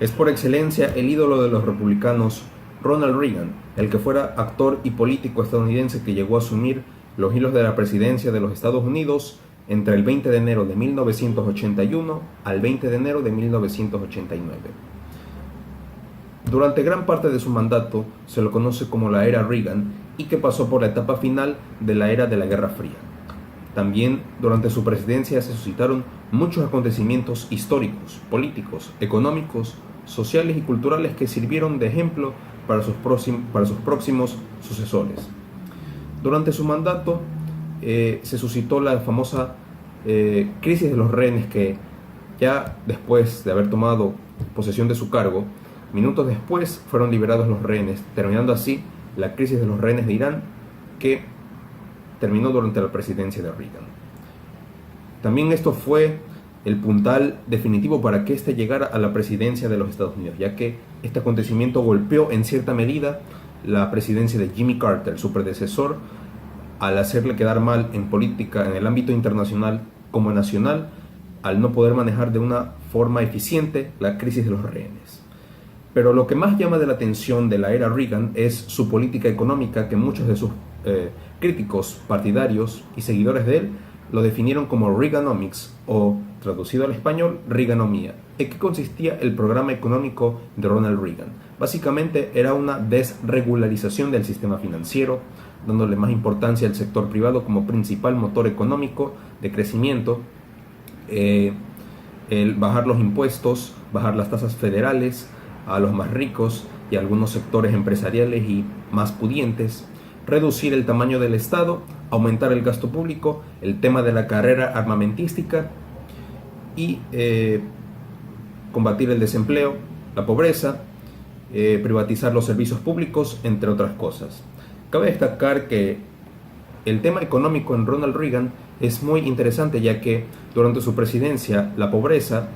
Es por excelencia el ídolo de los republicanos, Ronald Reagan, el que fuera actor y político estadounidense que llegó a asumir los hilos de la presidencia de los Estados Unidos entre el 20 de enero de 1981 al 20 de enero de 1989. Durante gran parte de su mandato se lo conoce como la era Reagan y que pasó por la etapa final de la era de la Guerra Fría. También durante su presidencia se suscitaron muchos acontecimientos históricos, políticos, económicos, sociales y culturales que sirvieron de ejemplo para sus próximos sucesores. Durante su mandato se suscitó la famosa crisis de los rehenes que ya después de haber tomado posesión de su cargo, minutos después fueron liberados los rehenes, terminando así la crisis de los rehenes de Irán que terminó durante la presidencia de Reagan. También esto fue el puntal definitivo para que éste llegara a la presidencia de los Estados Unidos, ya que este acontecimiento golpeó en cierta medida la presidencia de Jimmy Carter, su predecesor, al hacerle quedar mal en política en el ámbito internacional como nacional, al no poder manejar de una forma eficiente la crisis de los rehenes. Pero lo que más llama de la atención de la era Reagan es su política económica, que muchos de sus críticos partidarios y seguidores de él lo definieron como Reaganomics, o traducido al español, Reaganomía. ¿En qué consistía el programa económico de Ronald Reagan? Básicamente era una desregularización del sistema financiero, dándole más importancia al sector privado como principal motor económico de crecimiento, el bajar los impuestos, bajar las tasas federales a los más ricos y a algunos sectores empresariales y más pudientes, reducir el tamaño del Estado, aumentar el gasto público, el tema de la carrera armamentística y combatir el desempleo, la pobreza, privatizar los servicios públicos, entre otras cosas. Cabe destacar que el tema económico en Ronald Reagan es muy interesante, ya que durante su presidencia la pobreza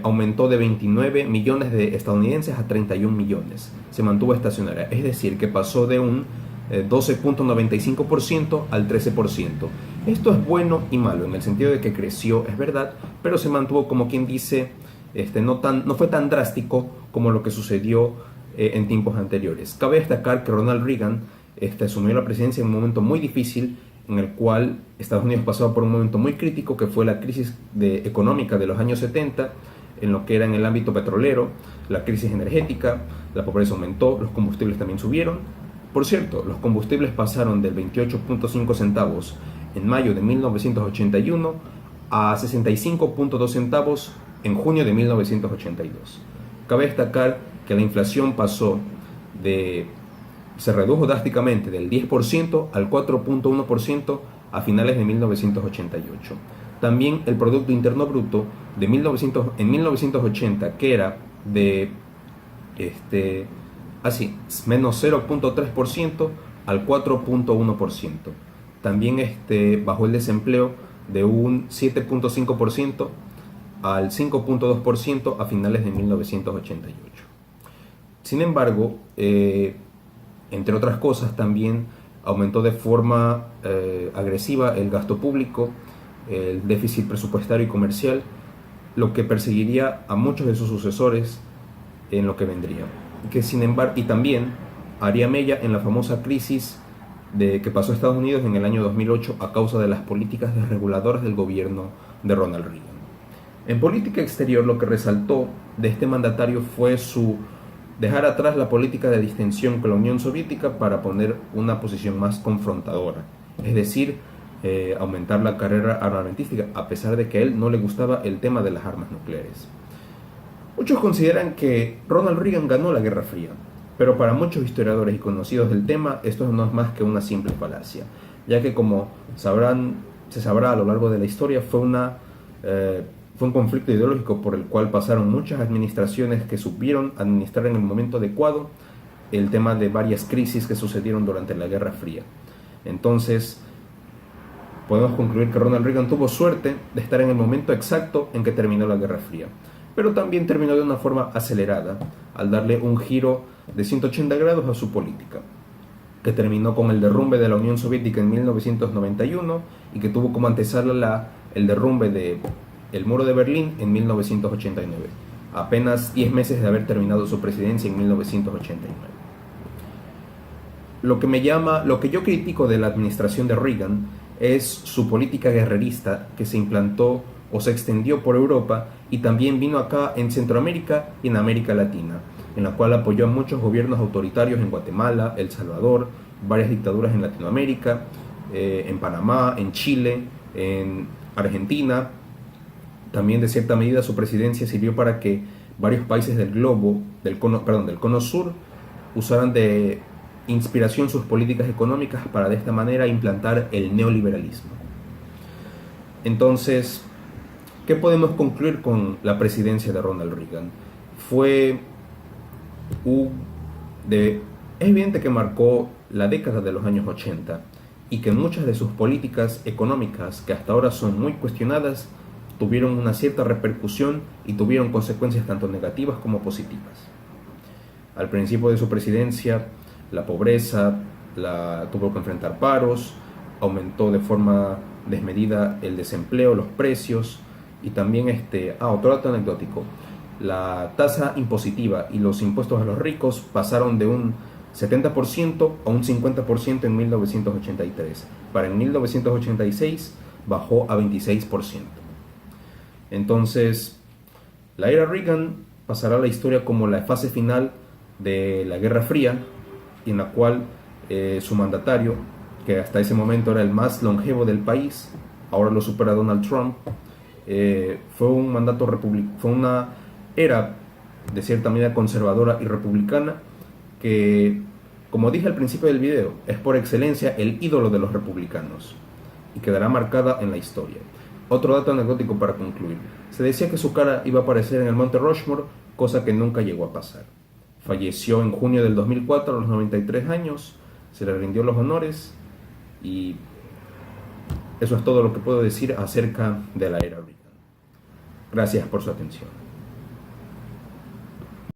aumentó de 29 millones de estadounidenses a 31 millones. Se mantuvo estacionaria, es decir, que pasó de un 12.95% al 13%. Esto es bueno y malo, en el sentido de que creció, es verdad, pero se mantuvo, como quien dice, no fue tan drástico como lo que sucedió en tiempos anteriores. Cabe destacar que Ronald Reagan asumió la presidencia en un momento muy difícil, en el cual Estados Unidos pasaba por un momento muy crítico, que fue la crisis económica de los años 70, en lo que era en el ámbito petrolero, la crisis energética, la pobreza aumentó, los combustibles también subieron. Por cierto, los combustibles pasaron del 28.5 centavos en mayo de 1981 a 65.2 centavos en junio de 1982. Cabe destacar que la inflación se redujo drásticamente del 10% al 4.1% a finales de 1988. También el Producto Interno Bruto en 1980, que era de menos 0.3% al 4.1%. También bajó el desempleo de un 7.5% al 5.2% a finales de 1988. Sin embargo, entre otras cosas, también aumentó de forma agresiva el gasto público, el déficit presupuestario y comercial, lo que perseguiría a muchos de sus sucesores en lo que vendría. Y también haría mella en la famosa crisis que pasó a Estados Unidos en el año 2008 a causa de las políticas desreguladoras del gobierno de Ronald Reagan. En política exterior, lo que resaltó de este mandatario fue su dejar atrás la política de distensión con la Unión Soviética para poner una posición más confrontadora, es decir, aumentar la carrera armamentística, a pesar de que a él no le gustaba el tema de las armas nucleares. Muchos consideran que Ronald Reagan ganó la Guerra Fría, pero para muchos historiadores y conocidos del tema, esto no es más que una simple falacia, ya que, como se sabrá a lo largo de la historia, fue un conflicto ideológico por el cual pasaron muchas administraciones que supieron administrar en el momento adecuado el tema de varias crisis que sucedieron durante la Guerra Fría. Entonces, podemos concluir que Ronald Reagan tuvo suerte de estar en el momento exacto en que terminó la Guerra Fría, pero también terminó de una forma acelerada, al darle un giro de 180 grados a su política, que terminó con el derrumbe de la Unión Soviética en 1991 y que tuvo como antesala el derrumbe del Muro de Berlín en 1989. apenas 10 meses de haber terminado su presidencia en 1989. Lo que yo critico de la administración de Reagan es su política guerrerista que se implantó o se extendió por Europa y también vino acá en Centroamérica y en América Latina, en la cual apoyó a muchos gobiernos autoritarios en Guatemala, El Salvador, varias dictaduras en Latinoamérica, en Panamá, en Chile, en Argentina. También de cierta medida su presidencia sirvió para que varios países del globo, del cono sur, usaran de inspiración sus políticas económicas para de esta manera implantar el neoliberalismo. Entonces, ¿qué podemos concluir con la presidencia de Ronald Reagan? Es evidente que marcó la década de los años 80 y que muchas de sus políticas económicas, que hasta ahora son muy cuestionadas, tuvieron una cierta repercusión y tuvieron consecuencias tanto negativas como positivas. Al principio de su presidencia, la pobreza tuvo que enfrentar paros, aumentó de forma desmedida el desempleo, los precios y también otro dato anecdótico, la tasa impositiva y los impuestos a los ricos pasaron de un 70% a un 50% en 1983. Para en 1986 bajó a 26%. Entonces, la era Reagan pasará a la historia como la fase final de la Guerra Fría, en la cual su mandatario, que hasta ese momento era el más longevo del país, ahora lo supera Donald Trump, fue una era de cierta medida conservadora y republicana que, como dije al principio del video, es por excelencia el ídolo de los republicanos y quedará marcada en la historia. Otro dato anecdótico para concluir: se decía que su cara iba a aparecer en el Monte Rushmore, cosa que nunca llegó a pasar. Falleció en junio del 2004 a los 93 años, se le rindió los honores y eso es todo lo que puedo decir acerca de la era Reagan. Gracias por su atención.